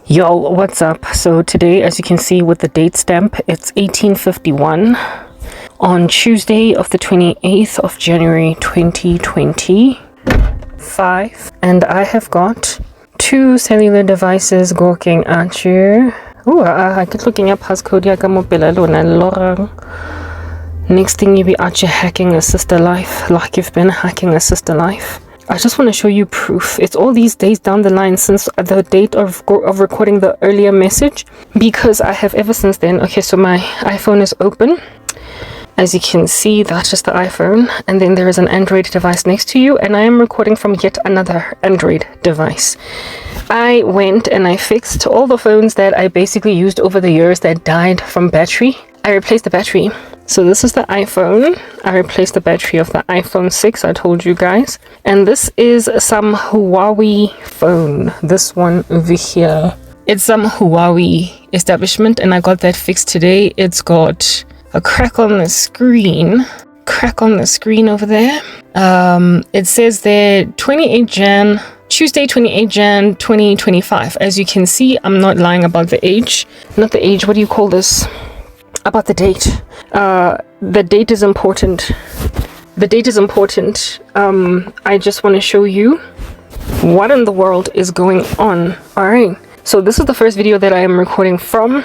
Yo, what's up? So today, as you can see with the date stamp, it's 1851 on Tuesday of the 28th of January 2025, and I have got two cellular devices gawking at you. Ooh, I keep looking up passcode yaka mobile lona lorang. Next thing you be out here hacking a sister life, like you've been hacking a sister life. I just want to show you proof. It's all these days down the line since the date of recording the earlier message, because I have ever since then. Okay, so my iPhone is open. As you can see, that's just the iPhone, and then there is an Android device next to you, and I am recording from yet another Android device. I went and I fixed all the phones that I basically used over the years that died from battery. I replaced the battery. So this is the iPhone. I replaced the battery of the iPhone 6, I told you guys. And this is some Huawei phone. This one over here. It's some Huawei establishment, and I got that fixed today. It's got a crack on the screen. Crack on the screen over there. It says there 28 Jan, Tuesday 28 Jan 2025. As you can see, I'm not lying about the age. Not the age, what do you call this? About the date. The date is important. The date is important. I just want to show you what in the world is going on. Alright, so this is the first video that I am recording from,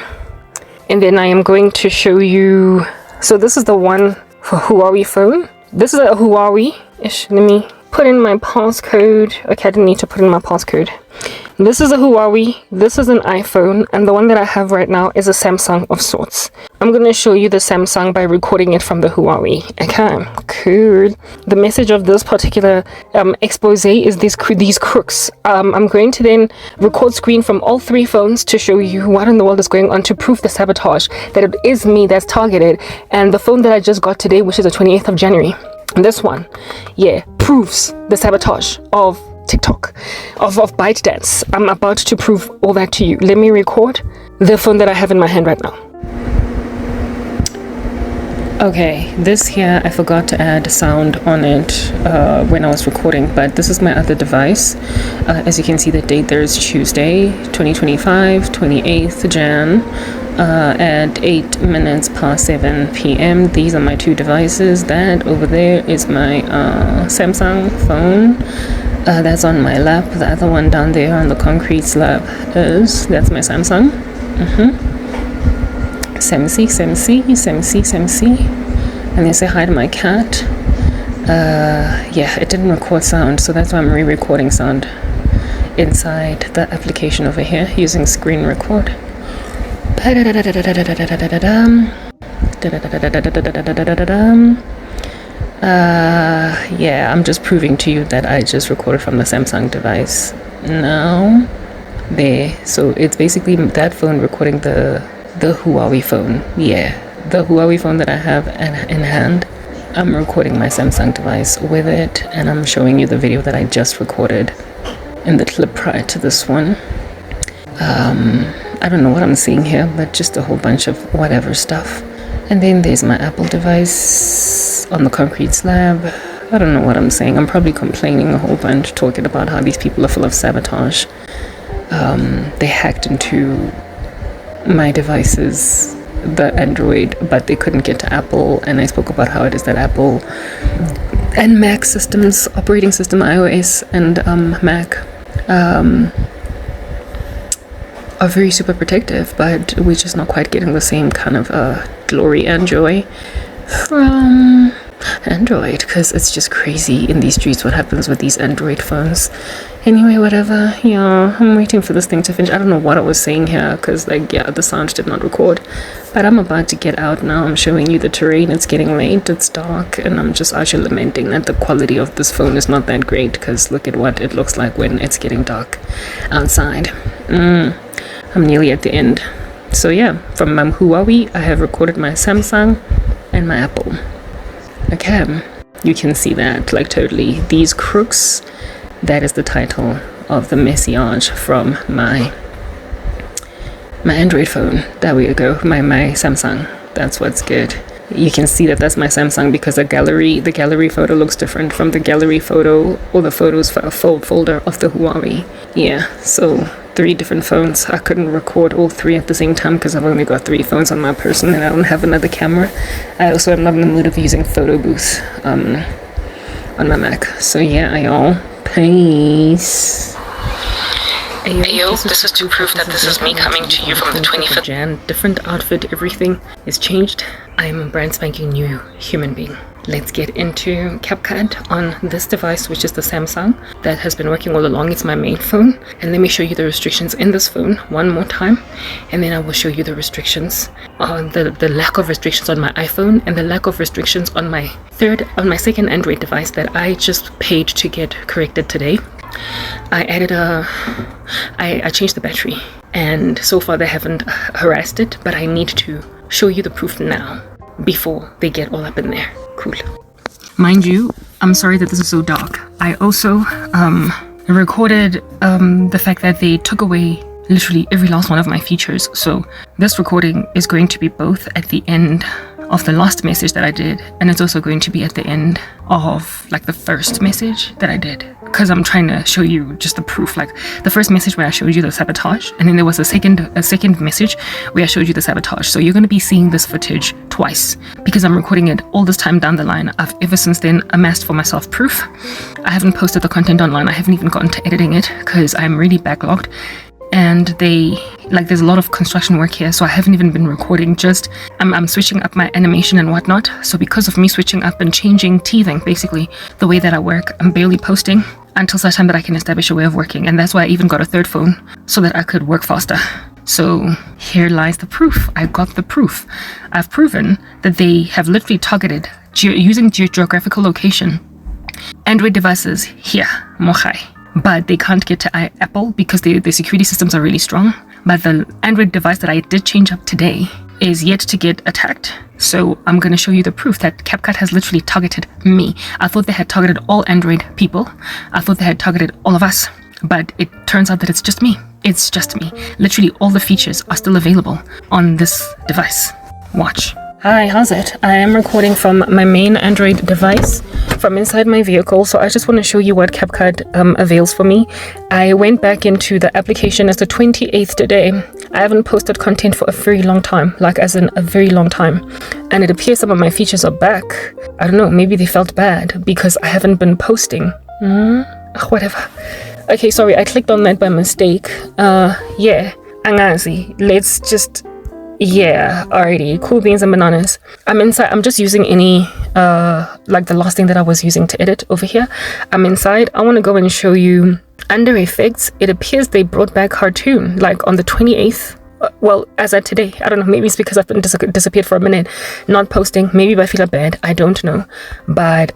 and then I am going to show you. So this is the one for Huawei phone. This is a Huawei-ish. Let me put in my passcode. Okay, I didn't need to put in my passcode. This is a Huawei, this is an iPhone, and the one that I have right now is a Samsung of sorts. I'm going to show you the Samsung by recording it from the Huawei. Okay, cool. The message of this particular expose is these crooks. I'm going to then record screen from all three phones to show you what in the world is going on, to prove the sabotage, that it is me that's targeted. And the phone that I just got today, which is the 28th of January, this one, yeah, proves the sabotage of TikTok, of ByteDance. I'm about to prove all that to you. Let me record the phone that I have in my hand right now. Okay, this here I forgot to add sound on it when I was recording, but this is my other device. As you can see, the date there is Tuesday 2025, 28th Jan at 8 minutes past 7 p.m. These are my two devices. That over there is my Samsung phone. That's on my lap. The other one down there on the concrete slab that's my Samsung. Samsi. And they say hi to my cat. Yeah, it didn't record sound, so that's why I'm re-recording sound inside the application over here using screen record. Yeah, I'm just proving to you that I just recorded from the Samsung device now. There, so it's basically that phone recording the Huawei phone. Yeah, the Huawei phone that I have in hand. I'm recording my Samsung device with it, and I'm showing you the video that I just recorded in the clip prior to this one. I don't know what I'm seeing here, but just a whole bunch of whatever stuff. And then there's my Apple device on the concrete slab. I don't know what I'm saying. I'm probably complaining a whole bunch, talking about how these people are full of sabotage. They hacked into my devices, the Android, but they couldn't get to Apple. And I spoke about how it is that Apple and Mac systems, operating system iOS and Mac, are very super protective, but we're just not quite getting the same kind of glory and joy from Android, because it's just crazy in these streets what happens with these Android phones. Anyway, whatever. Yeah, I'm waiting for this thing to finish. I don't know what I was saying here, because the sound did not record, but I'm about to get out now. I'm showing you the terrain. It's getting late, it's dark, and I'm just actually lamenting that the quality of this phone is not that great, because look at what it looks like when it's getting dark outside. I'm nearly at the end. So yeah, from my Huawei, I have recorded my Samsung and my Apple. Okay, you can see that, like, totally. These crooks, that is the title of the message from my Android phone. There we go, my Samsung. That's what's good. You can see that that's my Samsung, because the gallery photo looks different from the gallery photo or the photos folder of the Huawei. Yeah, so 3 different phones. I couldn't record all 3 at the same time because I've only got 3 phones on my person and I don't have another camera. I also am not in the mood of using photo booths on my Mac. So yeah, y'all, peace. Ayo, this is to prove that this is me coming to you from the 25th Jan. Different outfit, everything is changed. I'm a brand spanking new human being. Let's get into CapCut on this device, which is the Samsung that has been working all along. It's my main phone. And let me show you the restrictions in this phone one more time. And then I will show you the restrictions on the lack of restrictions on my iPhone and the lack of restrictions on my second Android device that I just paid to get corrected today. I changed the battery, and so far they haven't harassed it, but I need to show you the proof now before they get all up in there. Cool. Mind you, I'm sorry that this is so dark. I also recorded the fact that they took away literally every last one of my features, so this recording is going to be both at the end of the last message that I did, and it's also going to be at the end of like the first message that I did, because I'm trying to show you just the proof. Like the first message where I showed you the sabotage, and then there was a second message where I showed you the sabotage. So you're going to be seeing this footage twice because I'm recording it all this time down the line. I've ever since then amassed for myself proof. I haven't posted the content online. I haven't even gotten to editing it because I'm really backlogged. And there's a lot of construction work here, so I haven't even been recording. Just I'm switching up my animation and whatnot. So because of me switching up and teething basically the way that I work, I'm barely posting until such time that I can establish a way of working. And that's why I even got a third phone so that I could work faster. So here lies the proof. I got the proof. I've proven that they have literally targeted using geographical location Android devices here, Mohai. But they can't get to Apple because the security systems are really strong. But the Android device that I did change up today is yet to get attacked. So I'm going to show you the proof that CapCut has literally targeted me. I thought they had targeted all Android people. I thought they had targeted all of us. But it turns out that it's just me. It's just me. Literally all the features are still available on this device. Watch. Hi, how's it? I am recording from my main Android device from inside my vehicle, so I just want to show you what CapCut avails for me. I went back into the application as the 28th today. I haven't posted content for a very long time, like as in a very long time. And it appears some of my features are back. I don't know, maybe they felt bad because I haven't been posting. Whatever. Okay, sorry, I clicked on that by mistake. Yeah, angazi. Let's just... Yeah, alrighty. Cool beans and bananas. I'm inside. I'm just using any, like the last thing that I was using to edit over here. I'm inside. I want to go and show you under effects. It appears they brought back cartoon, like on the 28th. Well, as at today. I don't know. Maybe it's because I've been disappeared for a minute, not posting. Maybe I feel bad. I don't know. But,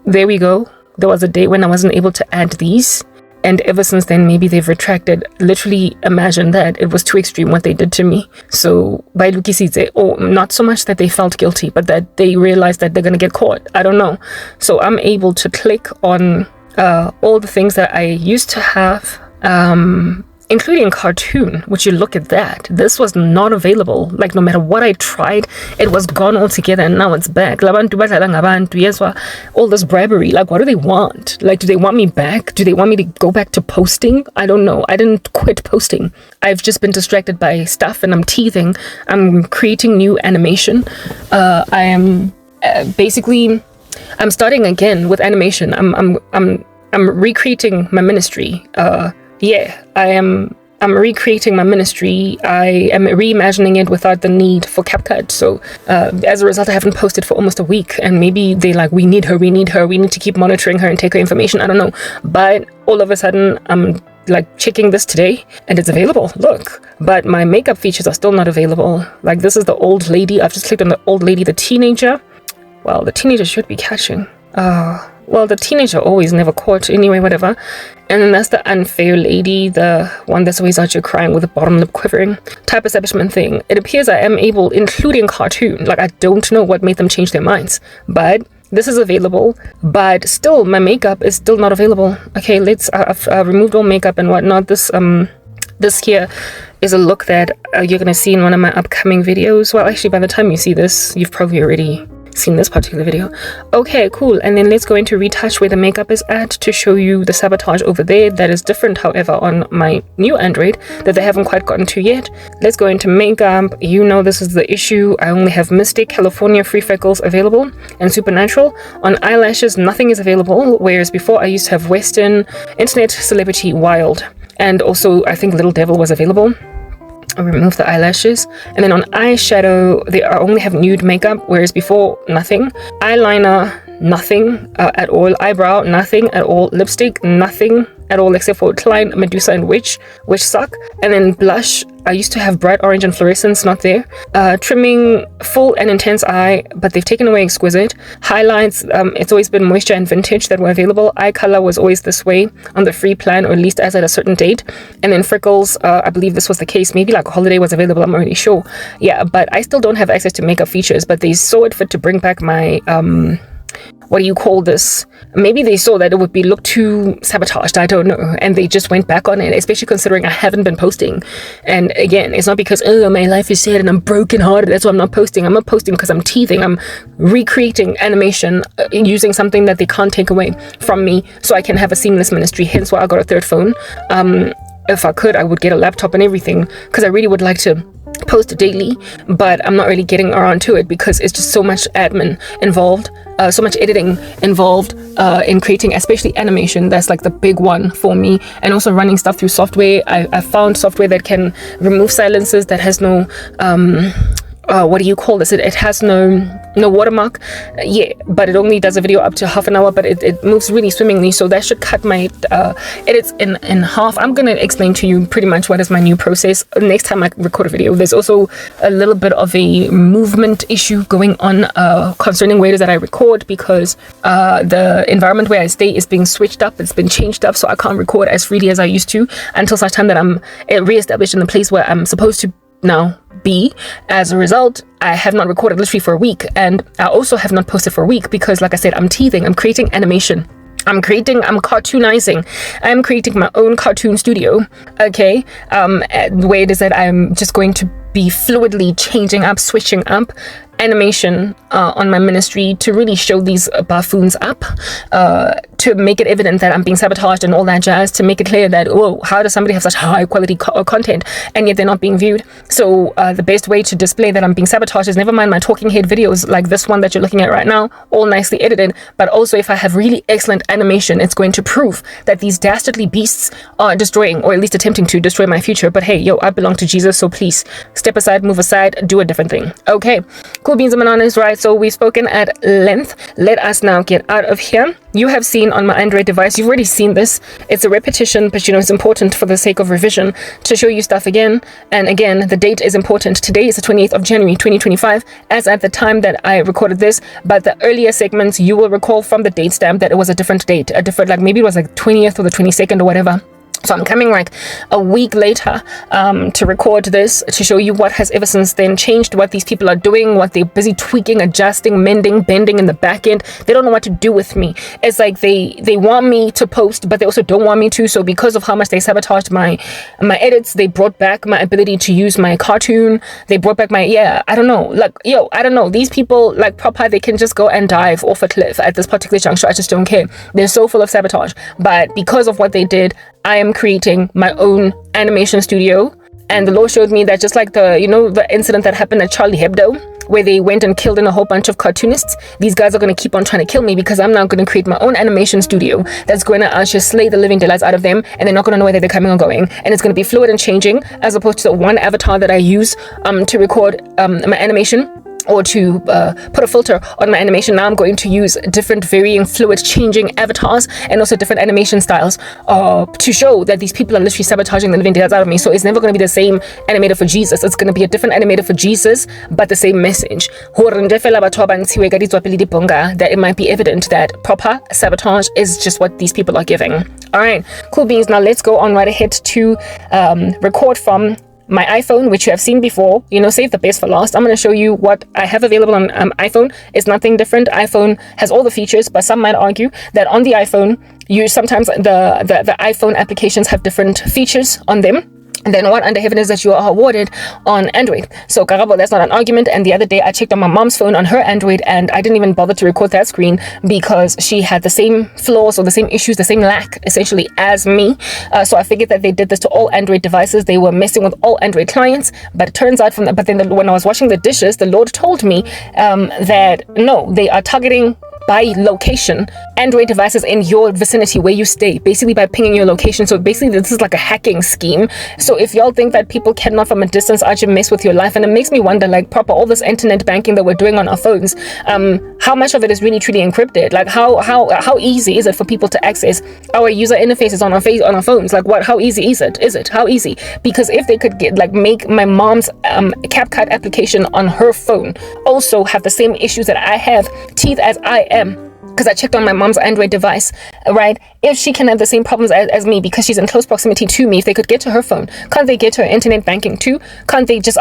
there we go. There was a day when I wasn't able to add these. And ever since then, maybe they've retracted. Literally imagine that. It was too extreme what they did to me. So, by Lukisize, not so much that they felt guilty, but that they realized that they're going to get caught. I don't know. So, I'm able to click on all the things that I used to have, including cartoon, which you look at that. This was not available. Like, no matter what I tried, it was gone altogether, and now it's back. All this bribery. Like, what do they want? Like, do they want me back? Do they want me to go back to posting? I don't know. I didn't quit posting. I've just been distracted by stuff, and I'm teething. I'm creating new animation. I am basically... I'm starting again with animation. I'm recreating my ministry. Yeah, I'm recreating my ministry. I am reimagining it without the need for CapCut. So as a result, I haven't posted for almost a week. And maybe they like, we need her. We need to keep monitoring her and take her information. I don't know. But all of a sudden, I'm like checking this today and it's available. Look, but my makeup features are still not available. Like this is the old lady. I've just clicked on the old lady, the teenager. Well, the teenager should be catching. Well, the teenager always never caught anyway, whatever. And then that's the unfair lady, the one that's always out here crying with the bottom lip quivering type establishment thing. It appears I am able, including cartoon. Like, I don't know what made them change their minds. But this is available. But still, my makeup is still not available. Okay, I've removed all makeup and whatnot. This here is a look that you're going to see in one of my upcoming videos. Well, actually, by the time you see this, you've probably already seen this particular video. Okay, cool. And then let's go into retouch where the makeup is at to show you the sabotage over there. That is different, however, on my new Android that they haven't quite gotten to yet. Let's go into makeup. You know this is the issue. I only have Mystic, California, Free Freckles available, and Supernatural. On eyelashes, nothing is available, whereas before I used to have Western, Internet, Celebrity, Wild, and also I think Little Devil was available. I'll remove the eyelashes. And then on eyeshadow, they only have nude makeup, whereas before, nothing. Eyeliner, nothing at all. Eyebrow, nothing at all. Lipstick, nothing at all except for Klein, Medusa, and Witch, which suck. And then blush, I used to have bright orange and fluorescence, not there. Trimming, full and intense eye, but they've taken away exquisite. Highlights, it's always been moisture and vintage that were available. Eye color was always this way on the free plan, or at least as at a certain date. And then freckles, I believe this was the case. Maybe like Holiday was available, I'm not really sure. Yeah, but I still don't have access to makeup features, but they saw it fit to bring back my what do you call this? Maybe they saw that it would be look too sabotaged, I don't know, and they just went back on it, especially considering I haven't been posting. And again, it's not because, oh, my life is sad and I'm broken hearted, that's why I'm not posting. I'm not posting because I'm teething. I'm recreating animation using something that they can't take away from me so I can have a seamless ministry, hence why I got a third phone. If I could, I would get a laptop and everything, because I really would like to post daily, but I'm not really getting around to it because it's just so much admin involved, so much editing involved in creating especially animation. That's like the big one for me, and also running stuff through software. I found software that can remove silences, that has no what do you call this? It has no watermark. Yeah, but it only does a video up to half an hour, but it moves really swimmingly, so that should cut my edits in half. I'm gonna explain to you pretty much what is my new process next time I record a video. There's also a little bit of a movement issue going on concerning where it is that I record, because the environment where I stay is being switched up. It's been changed up, so I can't record as freely as I used to until such time that I'm re-established in the place where I'm supposed to now be. As a result, I have not recorded literally for a week, and I also have not posted for a week because, like I said, I'm teething. I'm creating animation. I'm cartoonizing. I'm creating my own cartoon studio, okay? The way it is that I'm just going to be fluidly changing up, switching up animation on my ministry to really show these buffoons up, to make it evident that I'm being sabotaged and all that jazz, to make it clear that, oh, how does somebody have such high quality content and yet they're not being viewed? So the best way to display that I'm being sabotaged is, never mind my talking head videos like this one that you're looking at right now, all nicely edited, but also if I have really excellent animation, it's going to prove that these dastardly beasts are destroying, or at least attempting to destroy, my future. But hey, yo, I belong to Jesus, so please step aside, move aside, do a different thing. Okay, cool beans and bananas, right? So we've spoken at length. Let us now get out of here. You have seen on my Android device, you've already seen this. It's a repetition, but you know, it's important for the sake of revision to show you stuff again and again. The date is important. Today is the 28th of January 2025, as at the time that I recorded this, but the earlier segments you will recall from the date stamp that it was a different date, a different, like maybe it was like 20th or the 22nd or whatever. So I'm coming like a week later to record this, to show you what has ever since then changed, what these people are doing, what they're busy tweaking, adjusting, mending, bending in the back end. They don't know what to do with me. It's like they want me to post, but they also don't want me to. So because of how much they sabotaged my edits, they brought back my ability to use my cartoon. They brought back my, I don't know. Like, yo, I don't know. These people, like proper, they can just go and dive off a cliff at this particular juncture. I just don't care. They're so full of sabotage. But because of what they did, I am creating my own animation studio. And the Lord showed me that, just like the incident that happened at Charlie Hebdo, where they went and killed in a whole bunch of cartoonists, these guys are going to keep on trying to kill me, because I'm now going to create my own animation studio that's going to just slay the living daylights out of them, and they're not going to know whether they're coming or going. And it's going to be fluid and changing, as opposed to the one avatar that I use to record my animation, or to put a filter on my animation. Now I'm going to use different varying fluid changing avatars and also different animation styles to show that these people are literally sabotaging the living daylights out of me. So it's never going to be the same animator for Jesus. It's going to be a different animator for Jesus, but the same message. That it might be evident that proper sabotage is just what these people are giving. All right, cool beans. Now let's go on right ahead to record from my iPhone, which you have seen before. Save the best for last. I'm going to show you what I have available on iPhone. It's nothing different. iPhone has all the features, but some might argue that on the iPhone, sometimes the iPhone applications have different features on them. then what under heaven is that you are awarded on Android? So Karabo, that's not an argument. And the other day I checked on my mom's phone on her Android, and I didn't even bother to record that screen because she had the same flaws or the same issues, the same lack essentially as me. So I figured that they did this to all Android devices. They were messing with all Android clients. But it turns out when I was washing the dishes, the Lord told me that no, they are targeting by location Android devices in your vicinity where you stay, basically by pinging your location. So basically this is like a hacking scheme. So if y'all think that people cannot from a distance actually mess with your life, and it makes me wonder, like, proper all this internet banking that we're doing on our phones, how much of it is really truly encrypted? Like how easy is it for people to access our user interfaces on our phones? Like how easy is it? How easy? Because if they could make my mom's CapCut application on her phone also have the same issues that I have, teeth as I am, because I checked on my mom's Android device, right? If she can have the same problems as me because she's in close proximity to me, if they could get to her phone, can't they get to her internet banking too? Can't they just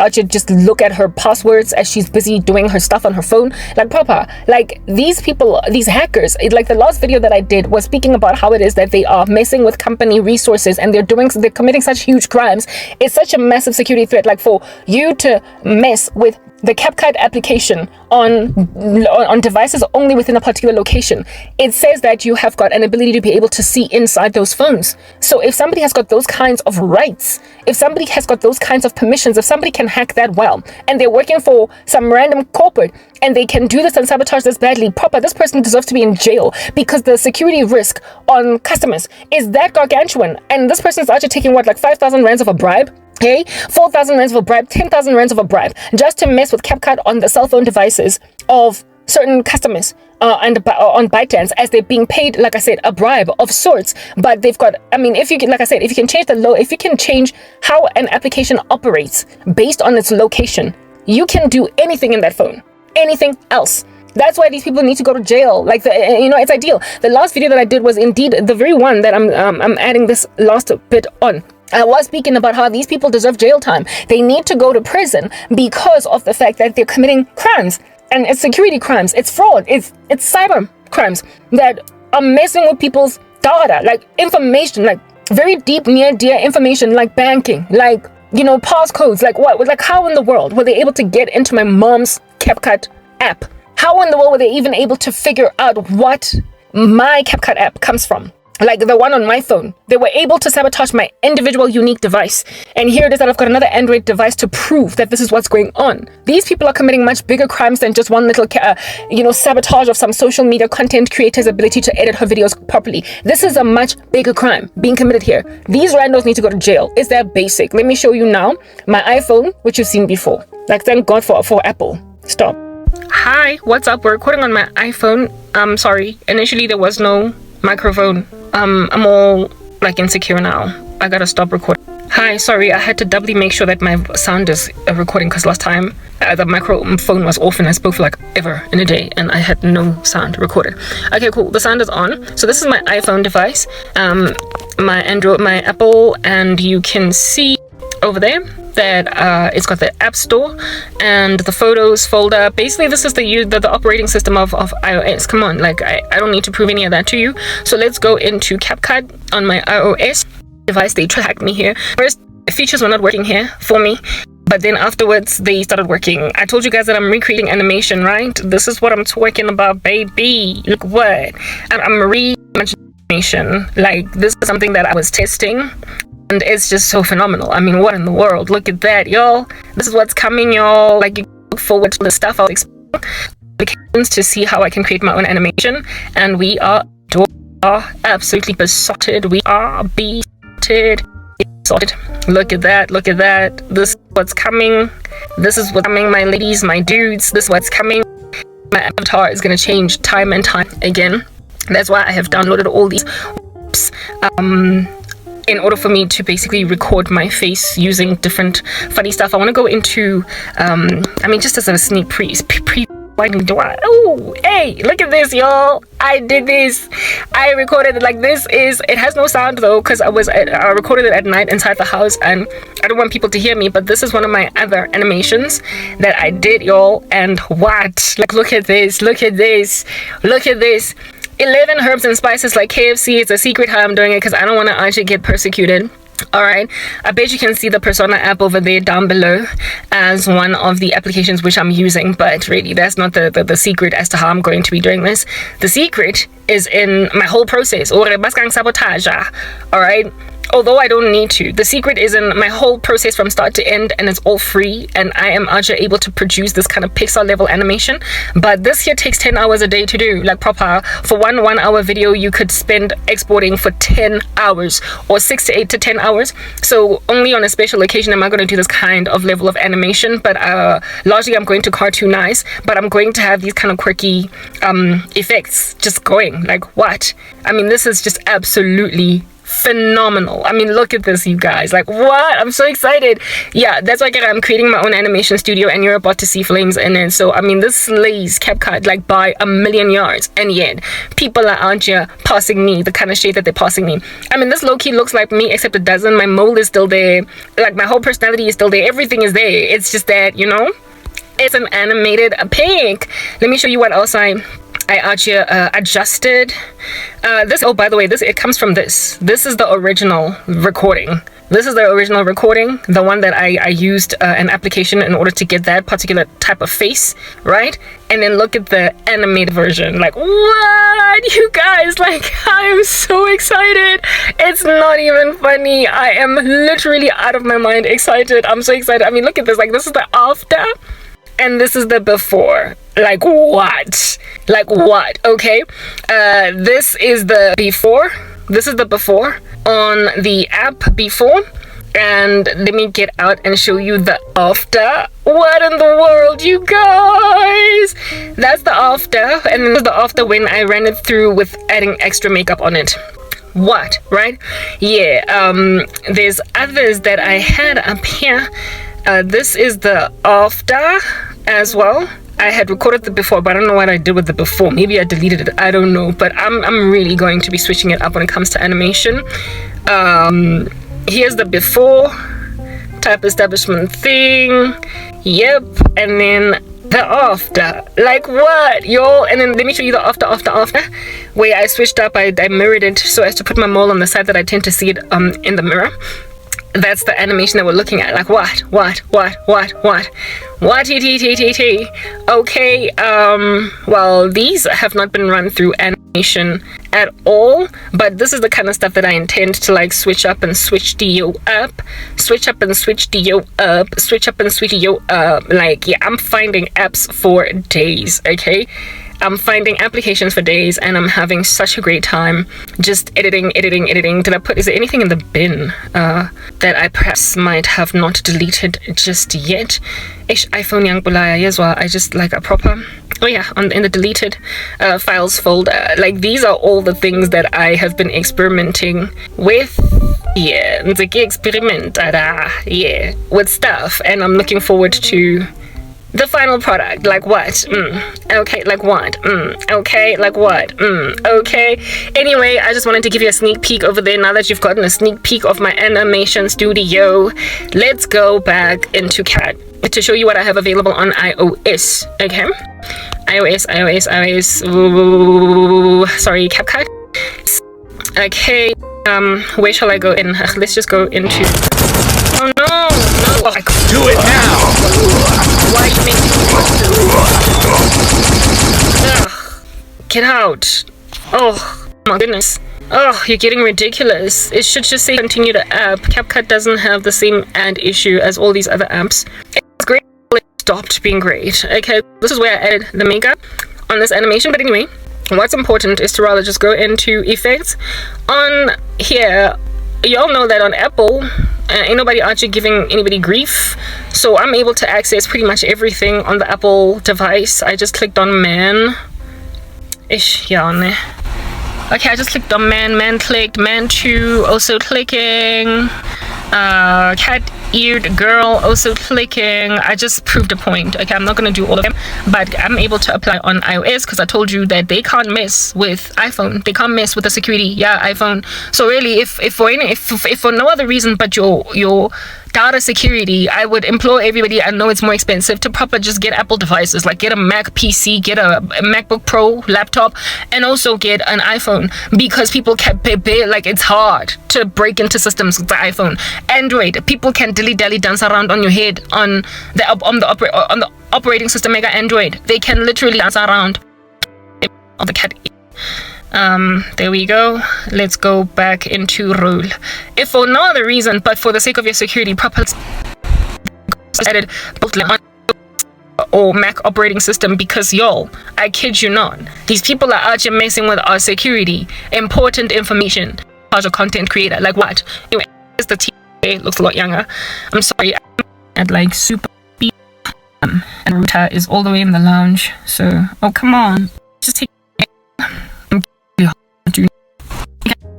look at her passwords as she's busy doing her stuff on her phone? Like, proper, like, these people, these hackers, like the last video that I did was speaking about how it is that they are messing with company resources and they're committing such huge crimes. It's such a massive security threat. Like, for you to mess with the CapCut application on devices only within a particular location, it says that you have got an ability to be able to see inside those phones. So if somebody has got those kinds of rights, if somebody has got those kinds of permissions, if somebody can hack that well, and they're working for some random corporate, and they can do this and sabotage this badly, proper, this person deserves to be in jail, because the security risk on customers is that gargantuan. And this person is actually taking what, like 5,000 rands of a bribe? Okay, 4,000 rands of a bribe, 10,000 rands of a bribe, just to mess with CapCut on the cell phone devices of certain customers and on ByteDance, as they're being paid, like I said, a bribe of sorts. But they've got, I mean, if you can, like I said, if you can change if you can change how an application operates based on its location, you can do anything in that phone, anything else. That's why these people need to go to jail. Like, it's ideal. The last video that I did was indeed the very one that I'm adding this last bit on. I was speaking about how these people deserve jail time. They need to go to prison because of the fact that they're committing crimes. And it's security crimes, it's fraud, it's cyber crimes that are messing with people's data, like information, like very deep, near dear information, like banking, like, passcodes, like what? Like, how in the world were they able to get into my mom's CapCut app? How in the world were they even able to figure out what my CapCut app comes from? Like the one on my phone, they were able to sabotage my individual unique device. And here it is that I've got another Android device to prove that this is what's going on. These people are committing much bigger crimes than just one little, sabotage of some social media content creator's ability to edit her videos properly. This is a much bigger crime being committed here. These randos need to go to jail. It's that basic. Let me show you now my iPhone, which you've seen before. Like, thank God for Apple. Stop. Hi, what's up? We're recording on my iPhone. Sorry. Initially, there was no microphone. I'm all like insecure now. I gotta stop recording. Hi, sorry, I had to doubly make sure that my sound is recording, because last time the microphone was off and I spoke for like ever in a day and I had no sound recorded. Okay, cool, the sound is on. So this is my iPhone device, my Android, my Apple, and you can see over there that it's got the App Store and the Photos folder. Basically, this is the operating system of iOS. Come on, like I don't need to prove any of that to you. So let's go into CapCut on my iOS device. They tracked me here. First, the features were not working here for me, but then afterwards they started working. I told you guys that I'm recreating animation, right? This is what I'm talking about, baby. Look what I'm animation. Like, this is something that I was testing. And it's just so phenomenal. I mean, what in the world? Look at that, y'all. This is what's coming, y'all. Like, you look forward to the stuff I'll explain to see how I can create my own animation. And we are absolutely besotted. We are besotted. Look at that. Look at that. This is what's coming. This is what's coming, my ladies, my dudes. This is what's coming. My avatar is going to change time and time again. That's why I have downloaded all these in order for me to basically record my face using different funny stuff. I want to go into, just as a sneak oh, hey, look at this, y'all. I did this. I recorded it. Like, it has no sound though, because I recorded it at night inside the house and I don't want people to hear me, but this is one of my other animations that I did, y'all. And what? Like, look at this. Look at this. Look at this. 11 herbs and spices like KFC. It's a secret how I'm doing it because I don't want to actually get persecuted. All right, I bet you can see the Persona app over there down below as one of the applications which I'm using, but really that's not the secret as to how I'm going to be doing this. The secret is in my whole process. All right, although I don't need to. The secret is in my whole process from start to end, and it's all free, and I am actually able to produce this kind of Pixar level animation. But this here takes 10 hours a day to do, like proper. For one 1 hour video, you could spend exporting for 10 hours or 6 to 8 to 10 hours. So only on a special occasion am I going to do this kind of level of animation, but largely I'm going to cartoonize, but I'm going to have these kind of quirky effects just going. Like, what? I mean, this is just absolutely phenomenal. I mean, look at this, you guys. Like, what? I'm so excited. Yeah, that's why I'm creating my own animation studio, and you're about to see flames in it. So I mean, this slays CapCut like by a million yards, and yet people are out here passing me the kind of shade that they're passing me. I mean, this low-key looks like me, except it doesn't. My mold is still there, like my whole personality is still there, everything is there. It's just that, you know, it's an animated pink. Let me show you what else I actually adjusted. This, oh, by the way, it comes from this is the original recording. This is the original recording, the one that I used an application in order to get that particular type of face, right? And then look at the animated version. Like, what? You guys, like, I am so excited. It's not even funny. I am literally out of my mind excited. I'm so excited. I mean, look at this. Like, this is the after, and this is the before. Like, what? Like, what? Okay, this is the before. This is the before on the app before, and let me get out and show you the after. What in the world, you guys? That's the after, and then the after when I ran it through with adding extra makeup on it. What? Right? Yeah. There's others that I had up here. This is the after as well. I had recorded the before, but I don't know what I did with the before. Maybe I deleted it, I don't know, but I'm really going to be switching it up when it comes to animation. Here's the before type establishment thing. Yep. And then the after. Like, what, y'all? And then let me show you the after where I switched up. I mirrored it so as to put my mole on the side that I tend to see it in the mirror. That's the animation that we're looking at. Like, what? Okay, well, these have not been run through animation at all, but this is the kind of stuff that I intend to like switch up and switch Dio up, like, yeah, I'm finding apps for days. Okay, I'm finding applications for days, and I'm having such a great time just editing. Is there anything in the bin that I perhaps might have not deleted just yet? iPhone yang bulaya as well. I just like a proper, oh yeah, in the deleted files folder. Like, these are all the things that I have been experimenting with. Yeah, with stuff, and I'm looking forward to the final product. Like, what? Okay, like what? Okay, like what? Okay. Anyway, I just wanted to give you a sneak peek over there. Now that you've gotten a sneak peek of my animation studio, let's go back into CAT to show you what I have available on iOS. Okay, iOS. Ooh, sorry, CapCut. Okay, where shall I go in? Let's just go into. Oh no! Oh, I could do it now. Why are you making me? Ugh. Get out! Oh my goodness! Oh, you're getting ridiculous. It should just say continue the app. CapCut doesn't have the same ad issue as all these other apps. It's great. It stopped being great. Okay, this is where I added the makeup on this animation. But anyway, what's important is to rather just go into effects on here. Y'all know that on Apple, ain't nobody actually giving anybody grief, so I'm able to access pretty much everything on the Apple device. I just clicked on man. Okay, I just clicked on man clicked, man 2 also clicking, cat-eared girl also clicking. I just proved a point. Okay, I'm not going to do all of them, but I'm able to apply on iOS because I told you that they can't mess with iPhone. They can't mess with the security. Yeah, iPhone. So really, if for no other reason but your data security, I would implore everybody, I know it's more expensive, to proper just get Apple devices, like get a Mac PC, get a MacBook Pro laptop, and also get an iPhone, because people can like, it's hard to break into systems with the iPhone. Android, people can dilly-dally dance around on your head on the operating system. Mega Android, they can literally dance around on the cat. There we go. Let's go back into role. If for no other reason but for the sake of your security, proper added both or Mac operating system, because y'all, I kid you not, these people are out here messing with our security, important information as a content creator. Like what? Anyway, here's the TV. Looks a lot younger. I'm sorry, I'm at like super speed, and router is all the way in the lounge. So, oh come on, just take.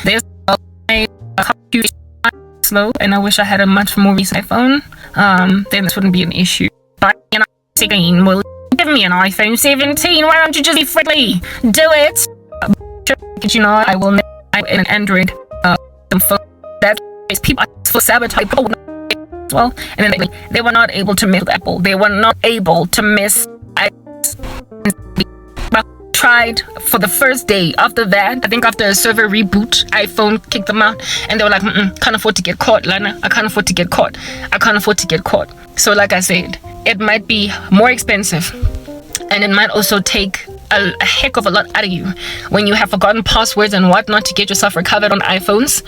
There's a computer slow, and I wish I had a much more recent iPhone. Then this wouldn't be an issue. But you know, 16 will give me an iPhone 17. Why don't you just be friendly? Do it. You know, I will never in an Android phone. That is people for sabotage as well, and then they were not able to mess with Apple. They were not able to mess. Tried for the first day. After that, I think after a server reboot, iPhone kicked them out, and they were like, can't afford to get caught, Lana. I can't afford to get caught. I can't afford to get caught. So like I said, it might be more expensive, and it might also take a heck of a lot out of you when you have forgotten passwords and whatnot to get yourself recovered on iPhones.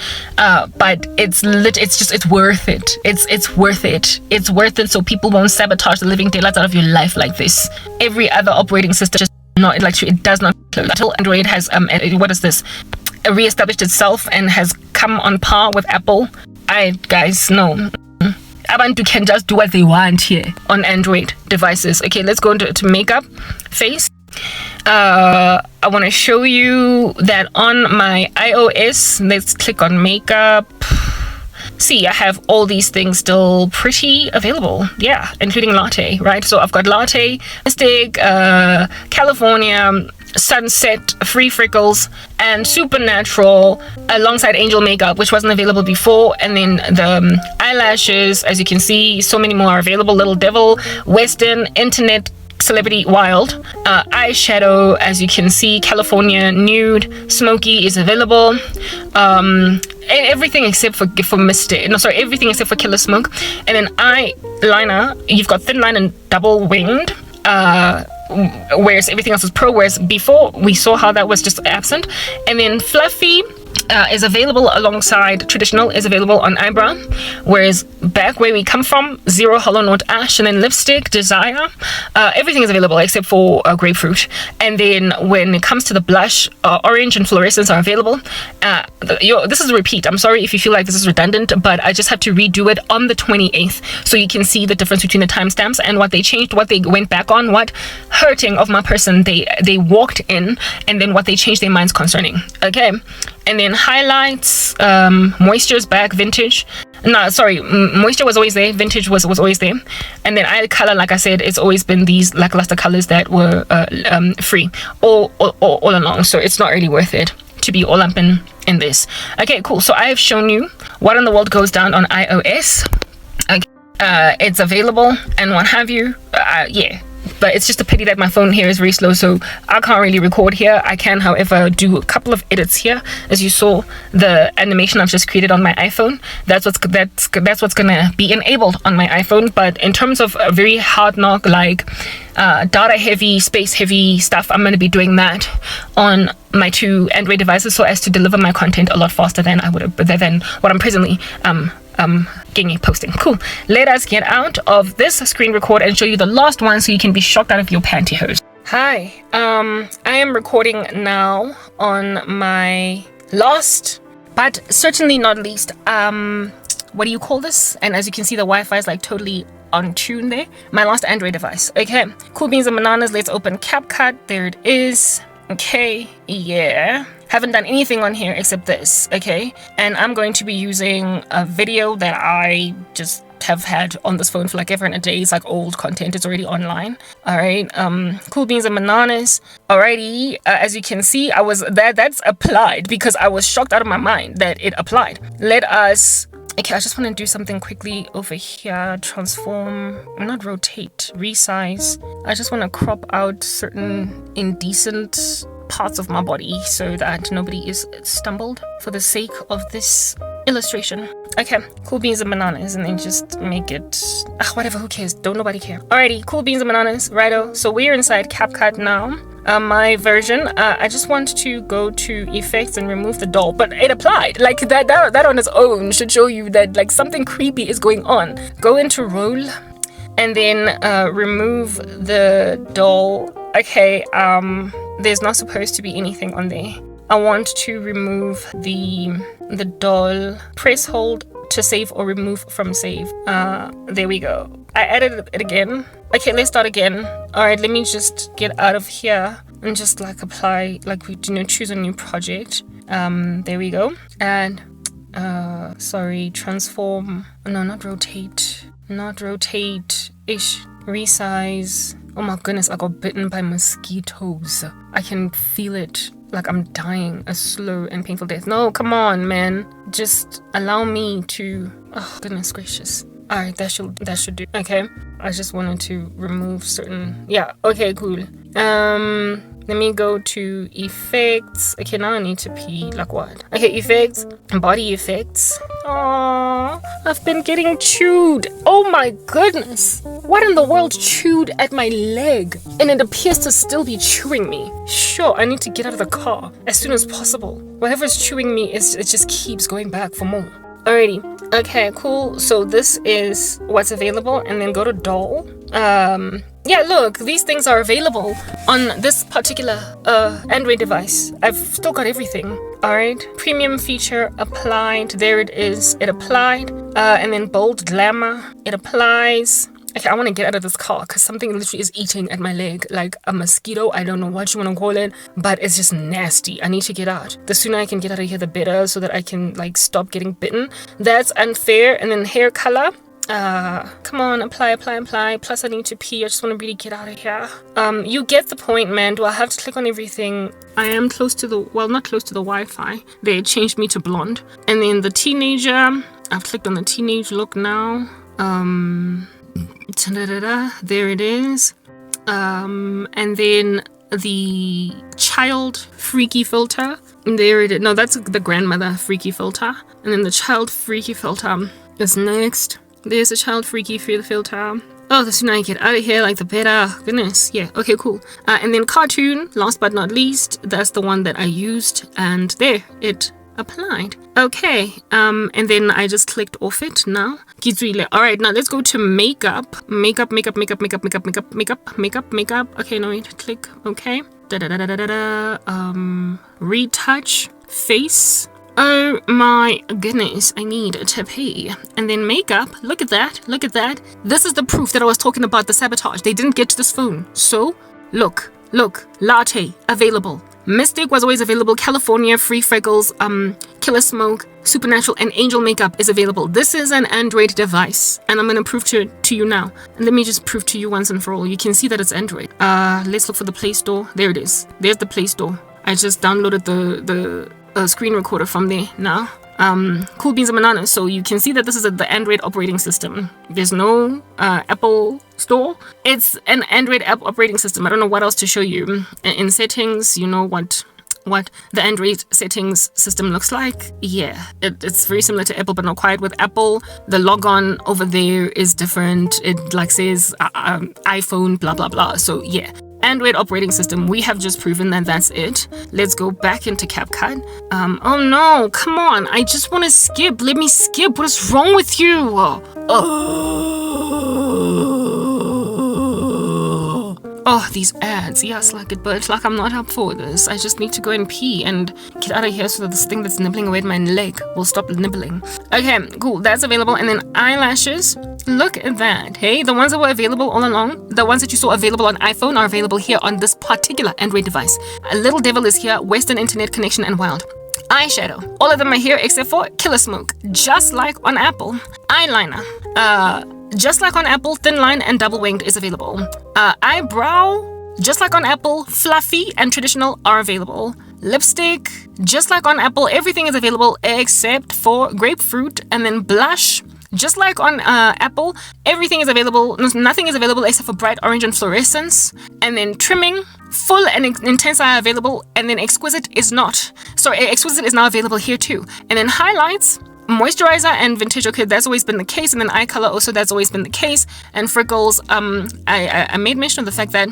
But it's worth it. It's worth it. It's worth it, so people won't sabotage the living daylights out of your life like this. Every other operating system just not like it does not close until Android has reestablished itself and has come on par with Apple. Guys, no. Abantu can just do what they want here on Android devices. Okay, let's go into makeup face. I want to show you that on my iOS. Let's click on makeup. See, I have all these things still pretty available, yeah, including latte, right? So I've got latte, mystic, California, sunset, free freckles, and supernatural alongside angel makeup, which wasn't available before. And then the eyelashes, as you can see, so many more are available. Little devil, western, internet, celebrity, wild, eyeshadow, as you can see, California, nude, smoky is available. Everything except for Mystic. No, sorry, everything except for Killer Smoke. And then eyeliner, you've got thin line and double winged. Whereas everything else is pro. Whereas before we saw how that was just absent. And then fluffy is available alongside traditional, is available on eyebrow, whereas back where we come from, zero hollow note ash, and then lipstick desire, everything is available except for grapefruit. And then when it comes to the blush, orange and fluorescence are available. This is a repeat, I'm sorry if you feel like this is redundant, but I just had to redo it on the 28th so you can see the difference between the timestamps and what they changed, what they went back on, what hurting of my person they walked in, and then what they changed their minds concerning. Okay. And then highlights, moisture's back, vintage. No, sorry, moisture was always there, vintage was always there. And then eye color, like I said, it's always been these lackluster colors that were free all along. So it's not really worth it to be all up in this. Okay, cool. So I have shown you what in the world goes down on iOS. Okay, it's available and what have you. Yeah. But it's just a pity that my phone here is very slow, so I can't really record here. I can, however, do a couple of edits here. As you saw, the animation I've just created on my iPhone, that's what's gonna be enabled on my iPhone. But in terms of a very hard knock, like data heavy, space heavy stuff, I'm gonna be doing that on my two Android devices so as to deliver my content a lot faster than I would have, than what I'm presently posting. Cool. Let us get out of this screen record and show you the last one so you can be shocked out of your pantyhose. Hi, I am recording now on my last, but certainly not least, what do you call this? And as you can see, the Wi-Fi is like totally on tune there. My last Android device. Okay, cool beans and bananas. Let's open CapCut. There it is. Okay, yeah. Haven't done anything on here except this, okay? And I'm going to be using a video that I just have had on this phone for like ever and a day. It's like old content, it's already online. All right, cool beans and bananas. Alrighty, as you can see, that's applied because I was shocked out of my mind that it applied. Let us Okay, I just want to do something quickly over here. Transform, not rotate, resize. I just want to crop out certain indecent parts of my body so that nobody is stumbled for the sake of this illustration. Okay, cool beans and bananas, and then just make it whatever, who cares, don't nobody care. Alrighty, cool beans and bananas, righto. So we're inside CapCut now. My version, I just want to go to effects and remove the doll, but it applied. Like that on its own should show you that like something creepy is going on. Go into roll and then remove the doll. Okay, there's not supposed to be anything on there. I want to remove the doll. Press hold to save or remove from save. There we go. I added it again. Okay, let's start again. Alright, let me just get out of here and just like apply, like choose a new project. There we go. And sorry, transform. No, not rotate. Not rotate. Ish. Resize. Oh my goodness, I got bitten by mosquitoes. I can feel it. Like I'm dying a slow and painful death. No, come on, man. Just allow me to. Oh, goodness gracious. Alright, that should do. Okay. I just wanted to remove certain. Yeah, okay, cool. Let me go to effects. Okay, now I need to pee. Like what? Okay, effects. Body effects. Oh, I've been getting chewed. Oh my goodness. What in the world chewed at my leg? And it appears to still be chewing me. Sure, I need to get out of the car as soon as possible. Whatever's chewing me, it just keeps going back for more. Alrighty. Okay, cool. So this is what's available, and then go to doll. Yeah, look, these things are available on this particular Android device. I've still got everything. Alright, premium feature applied. There it is. It applied. And then bold glamour. It applies. Okay, I want to get out of this car because something literally is eating at my leg, like a mosquito. I don't know what you want to call it, but it's just nasty. I need to get out. The sooner I can get out of here, the better, so that I can like stop getting bitten. That's unfair. And then hair color. Come on, apply. Plus I need to pee. I just want to really get out of here. You get the point, man. Do I have to click on everything? I am close to the, well, not close to the Wi-Fi. They changed me to blonde. And then the teenager, I've clicked on the teenage look now. There it is. And then the child freaky filter. There it is. No, that's the grandmother freaky filter. And then the child freaky filter is next. There's a child freaky filter. Oh, the sooner I get out of here, like the better. Goodness. Yeah. Okay, cool. And then cartoon, last but not least, that's the one that I used. And there, it applied. Okay. And then I just clicked off it now. Alright, now let's go to makeup. Makeup. Okay, no, wait. Click. Okay. Retouch. Face. Oh my goodness, I need to pee. And then makeup. Look at that. This is the proof that I was talking about, the sabotage. They didn't get to this phone. So, look. Latte, available. Mystic was always available. California, Free Freckles, Killer Smoke, Supernatural, and Angel Makeup is available. This is an Android device, and I'm gonna prove to you now. And let me just prove to you once and for all. You can see that it's Android. Let's look for the Play Store. There it is. There's the Play Store. I just downloaded the screen recorder from there now. Cool beans and bananas. So you can see that this is the Android operating system. There's no Apple Store. It's an Android app operating system. I don't know what else to show you. In settings, you know what the Android settings system looks like. Yeah, it's very similar to Apple, but not quite. With Apple, the logon over there is different. It like says iPhone, blah blah blah. So yeah, Android operating system. We have just proven that that's it. Let's go back into CapCut. Oh no, come on. I just want to skip. Let me skip. What is wrong with you? Oh, these ads. Yes, like it, but like I'm not up for this. I just need to go and pee and get out of here so that this thing that's nibbling away at my leg will stop nibbling. Okay, cool. That's available. And then eyelashes. Look at that. Hey, the ones that were available all along, the ones that you saw available on iPhone are available here on this particular Android device. A Little Devil is here, Western Internet Connection, and Wild. Eyeshadow. All of them are here except for Killer Smoke. Just like on Apple. Eyeliner. Just like on Apple, Thin Line and Double Winged is available. Eyebrow, just like on Apple, Fluffy and Traditional are available. Lipstick, just like on Apple, everything is available except for grapefruit. And then blush, just like on Apple, everything is available. Nothing is available except for bright orange and fluorescence. And then trimming, full and intense are available. And then exquisite is not. Sorry, exquisite is now available here too. And then highlights, moisturizer and vintage, okay, that's always been the case. And then eye color also, that's always been the case. And freckles, I made mention of the fact that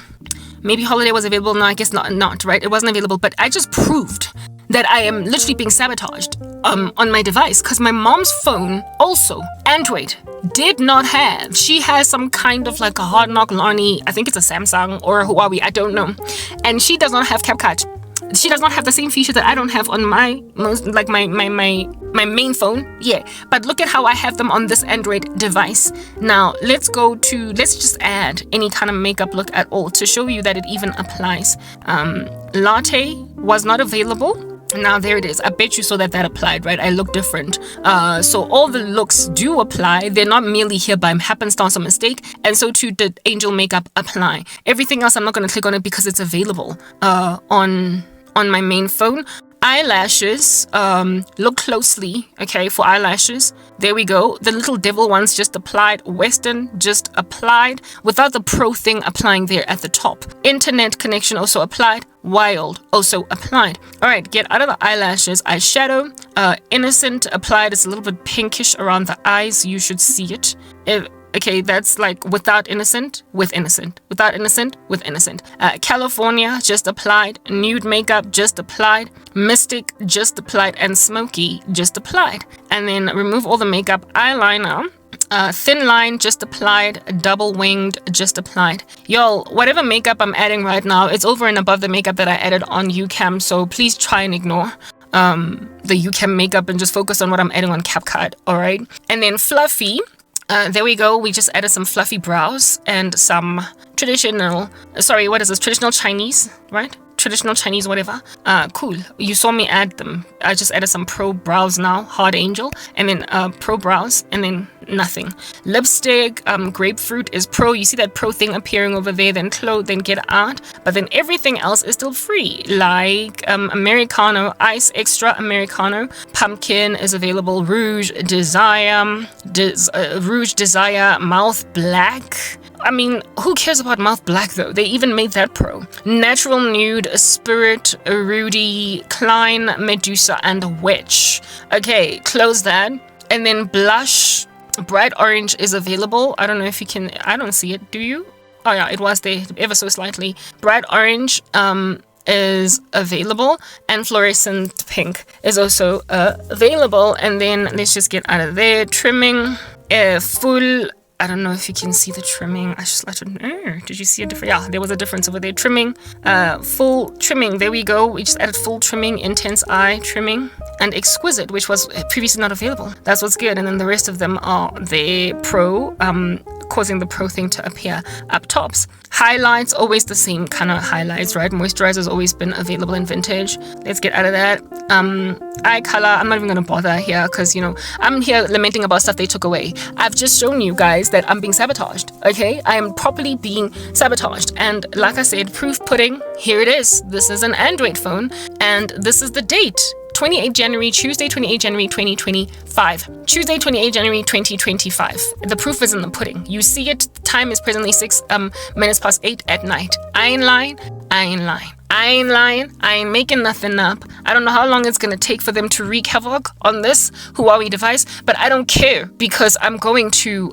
maybe holiday was available. No, I guess not, right? It wasn't available, but I just proved that I am literally being sabotaged on my device, because my mom's phone, also Android, did not have. She has some kind of like a hard knock Lonnie, I think it's a Samsung or a Huawei, I don't know. And she does not have CapCut. She does not have the same feature that I don't have on my main phone. Yeah, but look at how I have them on this Android device. Now let's just add any kind of makeup look at all to show you that it even applies. Latte was not available. Now there it is. I bet you saw that applied, right? I look different. So all the looks do apply. They're not merely here by happenstance or mistake. And so too did Angel Makeup apply. Everything else I'm not going to click on it because it's available on my main phone. Eyelashes, look closely, okay, for eyelashes. There we go. The little devil ones just applied. Western just applied without the pro thing applying there at the top. Internet connection also applied. Wild also applied. All right, get out of the eyelashes. Eyeshadow, innocent applied. It's a little bit pinkish around the eyes. You should see it. Okay, that's like without innocent, with innocent. Without innocent, with innocent. California just applied. Nude makeup just applied. Mystic just applied. And smoky just applied. And then remove all the makeup. Eyeliner. Thin line just applied. Double winged just applied. Y'all, whatever makeup I'm adding right now, it's over and above the makeup that I added on UCam. So please try and ignore the UCam makeup and just focus on what I'm adding on CapCut. All right. And then fluffy. There we go. We just added some fluffy brows and some traditional Chinese, right? Traditional Chinese, whatever. Cool. You saw me add them. I just added some pro brows now, hard angel, and then pro brows, and then nothing. Lipstick, grapefruit is pro. You see that pro thing appearing over there, then close, then get out. But then everything else is still free, like Americano, ice extra Americano. Pumpkin is available. Rouge Desire, Rouge Desire, mouth black. I mean, who cares about mouth black though? They even made that pro. Natural nude, Spirit, Rudy, Klein, Medusa, and Witch. Okay, close that. And then blush, bright orange is available. I don't know if you can, I don't see it. Do you? Oh yeah, it was there ever so slightly. Bright orange is available, and fluorescent pink is also available. And then let's just get out of there. Trimming, full. I don't know if you can see the trimming. I just let you know. Did you see a difference? Yeah, there was a difference over there. Trimming, full trimming. There we go. We just added full trimming, intense eye trimming, and exquisite, which was previously not available. That's what's good. And then the rest of them are the pro, causing the pro thing to appear up tops. Highlights, always the same kind of highlights, right? Moisturizer's always been available in vintage. Let's get out of that. Eye color, I'm not even gonna bother here because, you know, I'm here lamenting about stuff they took away. I've just shown you guys that I'm being sabotaged, okay? I am properly being sabotaged. And like I said, proof pudding, here it is. This is an Android phone, and this is the date. 28 January, Tuesday, 28 January 2025. Tuesday, 28 January 2025. The proof is in the pudding. You see it. The time is presently 6 minutes past 8 at night. I ain't lying. I ain't lying. I ain't lying. I ain't making nothing up. I don't know how long it's going to take for them to wreak havoc on this Huawei device, but I don't care because I'm going to,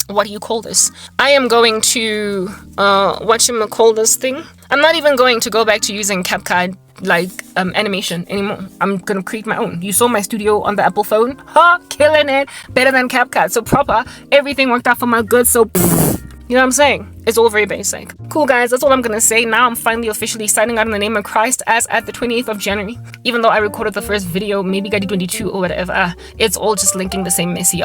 what do you call this? I am going to, whatchamacall this thing? I'm not even going to go back to using CapCut like animation anymore. I'm gonna create my own. You saw my studio on the Apple phone. Killing it. Better than CapCut. So proper. Everything worked out for my good. So you know what I'm saying? It's all very basic. Cool, guys. That's all I'm going to say. Now I'm finally officially signing out in the name of Christ as at the 28th of January. Even though I recorded the first video, maybe Gadi 22 or whatever, it's all just linking the same message.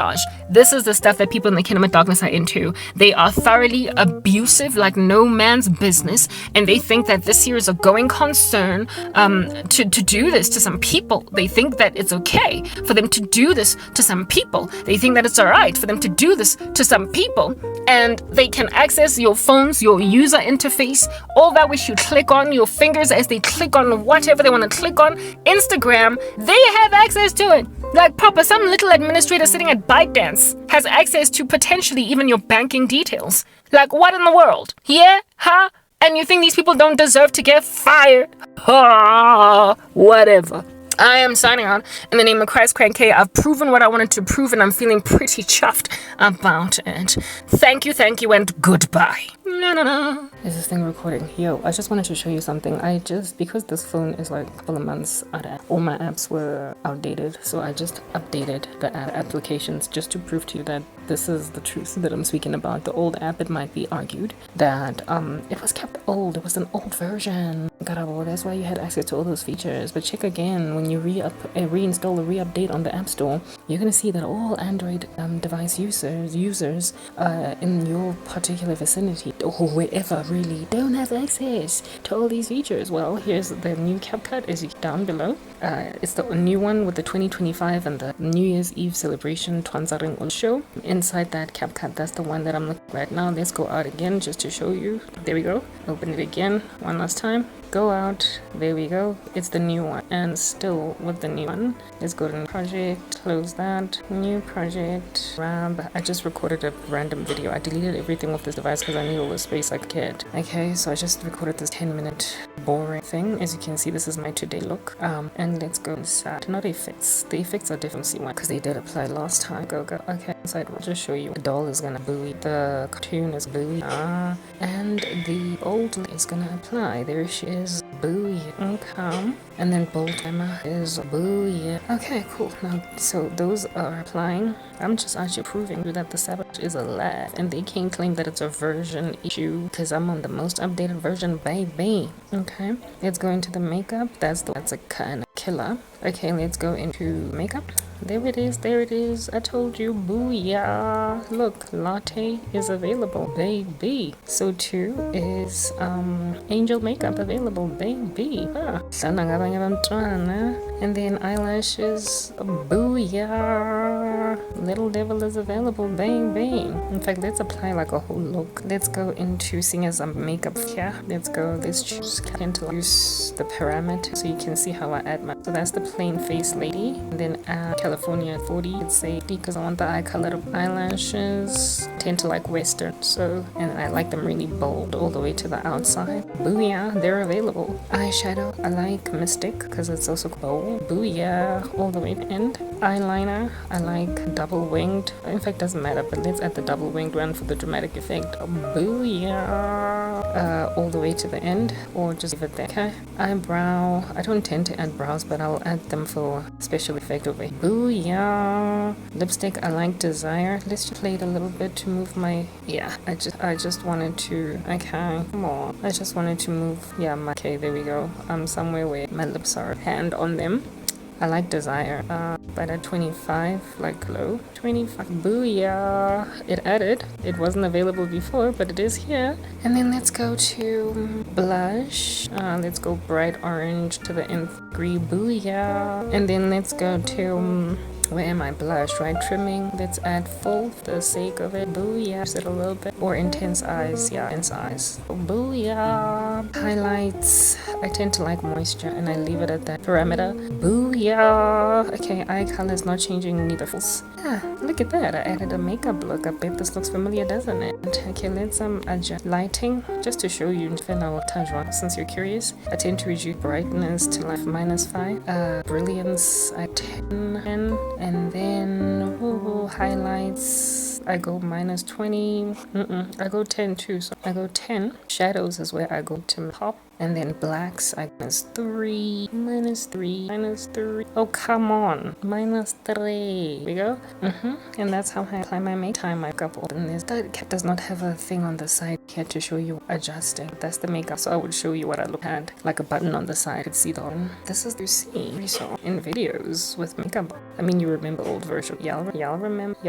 This is the stuff that people in the kingdom of darkness are into. They are thoroughly abusive like no man's business. And they think that this here is a going concern to do this to some people. They think that it's okay for them to do this to some people. They think that it's all right for them to do this to some people. and they can access your phones, your user interface, all that which you click on, your fingers as they click on whatever they want to click on. Instagram, they have access to it. Like proper, some little administrator sitting at ByteDance has access to potentially even your banking details. Like what in the world? Yeah? Huh? And you think these people don't deserve to get fired? Whatever. I am signing on in the name of Christ Crank K. I've proven what I wanted to prove, and I'm feeling pretty chuffed about it. Thank you, and goodbye. No. Is this thing recording? Yo, I just wanted to show you something. Because this phone is like a couple of months out, all my apps were outdated, so I just updated the applications just to prove to you that this is the truth that I'm speaking about. The old app, it might be argued that it was kept old. It was an old version. Karabo, that's why you had access to all those features. But check again, when you reinstall or re-update on the App Store, you're gonna see that all Android device users in your particular vicinity or wherever really don't have access to all these features. Well, here's the new CapCut is down below. It's the new one with the 2025 and the New Year's Eve celebration Twanzaring show. Inside that CapCut, that's the one that I'm looking at right now. Let's go out again just to show you. There we go. Open it again one last time. Go out. There we go. It's the new one. And still with the new one. Let's go to new project. Close that. New project. Grab. I just recorded a random video. I deleted everything off this device because I need all the space I could get. Okay, so I just recorded this 10-minute boring thing. As you can see, this is my today look. And let's go inside. Not effects. The effects are definitely one because they did apply last time. Go. Okay, inside. I'll just show you. The doll is gonna buoy. The cartoon is buoy. And the old is gonna apply. There she is. Booyah. Okay. And then bold timer is booyah. Okay, cool. Now, so those are applying. I'm just actually proving that the Sabbath is alive, and they can't claim that it's a version issue because I'm on the most updated version, baby. Okay, let's go into the makeup. That's a kind of killer. Okay, let's go into makeup. There it is. I told you, booyah. Look, latte is available, baby. So too is angel makeup available, baby. And then eyelashes, booyah. Little devil is available, baby. In fact, let's apply like a whole look. Let's go into seeing as makeup here. Let's choose use the parameter so you can see how I add my. So that's the plain face lady. And then California 40, let's say, because I want the eye color of eyelashes. Tend to like Western, so, and I like them really bold all the way to the outside. Booyah, they're available. Eyeshadow, I like Mystic because it's also bold. Booyah, all the way to the end. Eyeliner, I like double winged. In fact, doesn't matter, but let's add the double winged one for the dramatic effect. Booyah, all the way to the end, or just leave it there. Okay, eyebrow, I don't tend to add brows, but I'll add them for special effect over here. Booyah. Lipstick, I like Desire. Let's just play it a little bit to move my, I just wanted to, okay, come on. I just wanted to move, okay, there we go. Somewhere where my lips are, hand on them. I like Desire, but at 25, like low, 25, booyah, it added, it wasn't available before, but it is here. And then let's go to blush, let's go bright orange to the nth degree, booyah. And then let's go to, where am I? Blush, right? Trimming. Let's add full for the sake of it. Booyah. Use it a little bit. Or intense eyes. Yeah, intense eyes. Booyah. Highlights. I tend to like moisture and I leave it at that parameter. Booyah. Okay, eye color is not changing, neither false. Look at that. I added a makeup look. I bet this looks familiar, doesn't it? Okay, let's adjust lighting just to show you. Since you're curious, I tend to reduce brightness to like -5. Brilliance at 10. And then highlights, I go -20. I go 10 too, so I go 10. Shadows is where I go to pop. And then blacks, I -3, -3. Oh, come on, -3. We go. And that's how I apply my makeup. And this cat does not have a thing on the side here to show you adjusting. That's the makeup. So I would show you what I look at, like a button on the side. You could see the one. This is you see so in videos with makeup. I mean, you remember old version. Y'all remember.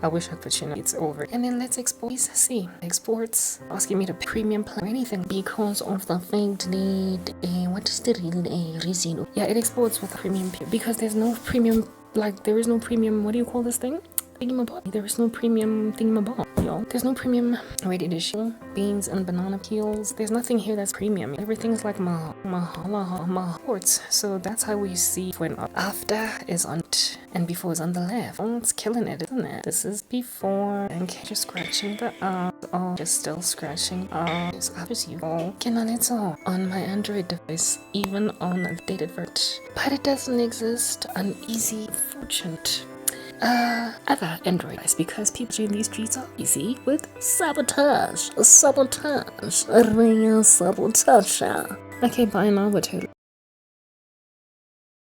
I wish I could, it's over. And then let's export. See, exports asking me to pay premium plan or anything because of the fact that what is the real reason? Yeah, it exports with premium because there's no premium. Like there is no premium. What do you call this thing? thingamabob. There is no premium thingamabob, y'all. There's no premium ready dish beans and banana peels. There's nothing here that's premium. Everything's like mahalahorts. So that's how we see when after is on it and before is on the left. Oh, it's killing it, isn't it? This is before and just scratching the arms. Oh, just still scratching arms. Obviously, all cannot install on my Android device, even on a dated version. But it doesn't exist on easy fortunate other Android device because people in these streets are easy with sabotage. Real sabotage. Okay, bye now, but